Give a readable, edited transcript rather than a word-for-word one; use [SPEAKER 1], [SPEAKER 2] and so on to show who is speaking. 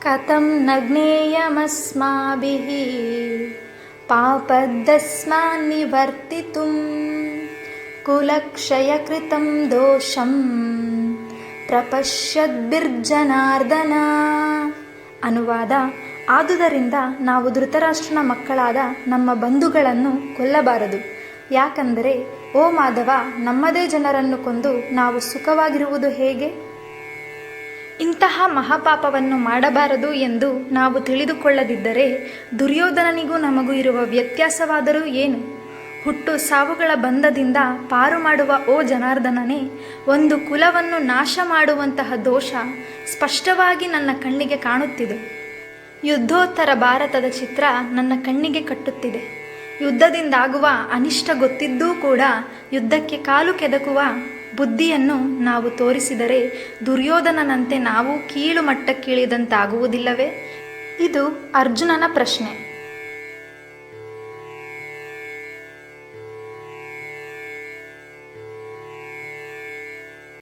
[SPEAKER 1] ಕಥಂ ನ ಜ್ಞೇಯಮಸ್ಮಾಭಿಃ ಪಾಪದಸ್ಮಾನ್ ನಿವರ್ತಿತುಂ ಕುಲಕ್ಷಯಕೃತಂ ದೋಷಂ ಪ್ರಪಶ್ಯದ್ಭಿರ್ಜನಾರ್ದನ. ಅನುವಾದ: ಆದುದರಿಂದ ನಾವು ಧೃತರಾಷ್ಟ್ರನ ಮಕ್ಕಳಾದ ನಮ್ಮ ಬಂಧುಗಳನ್ನು ಕೊಲ್ಲಬಾರದು. ಯಾಕಂದರೆ ಓ ಮಾಧವ, ನಮ್ಮದೇ ಜನರನ್ನು ಕೊಂದು ನಾವು ಸುಖವಾಗಿರುವುದು ಹೇಗೆ? ಇಂತಹ ಮಹಾಪಾಪವನ್ನು ಮಾಡಬಾರದು ಎಂದು ನಾವು ತಿಳಿದುಕೊಳ್ಳದಿದ್ದರೆ ದುರ್ಯೋಧನನಿಗೂ ನಮಗೂ ಇರುವ ವ್ಯತ್ಯಾಸವಾದರೂ ಏನು? ಹುಟ್ಟು ಸಾವುಗಳ ಬಂಧದಿಂದ ಪಾರು ಮಾಡುವ ಓ ಜನಾರ್ದನನೇ, ಒಂದು ಕುಲವನ್ನು ನಾಶ ಮಾಡುವಂತಹ ದೋಷ ಸ್ಪಷ್ಟವಾಗಿ ನನ್ನ ಕಣ್ಣಿಗೆ ಕಾಣುತ್ತಿದೆ. ಯುದ್ಧೋತ್ತರ ಭಾರತದ ಚಿತ್ರ ನನ್ನ ಕಣ್ಣಿಗೆ ಕಟ್ಟುತ್ತಿದೆ. ಯುದ್ಧದಿಂದಾಗುವ ಅನಿಷ್ಟ ಗೊತ್ತಿದ್ದೂ ಕೂಡ ಯುದ್ಧಕ್ಕೆ ಕಾಲು ಕೆದಕುವ ಬುದ್ಧಿಯನ್ನು ನಾವು ತೋರಿಸಿದರೆ ದುರ್ಯೋಧನನಂತೆ ನಾವು ಕೀಳು ಮಟ್ಟಕ್ಕಿಳಿದಂತಾಗುವುದಿಲ್ಲವೇ? ಇದು ಅರ್ಜುನನ ಪ್ರಶ್ನೆ.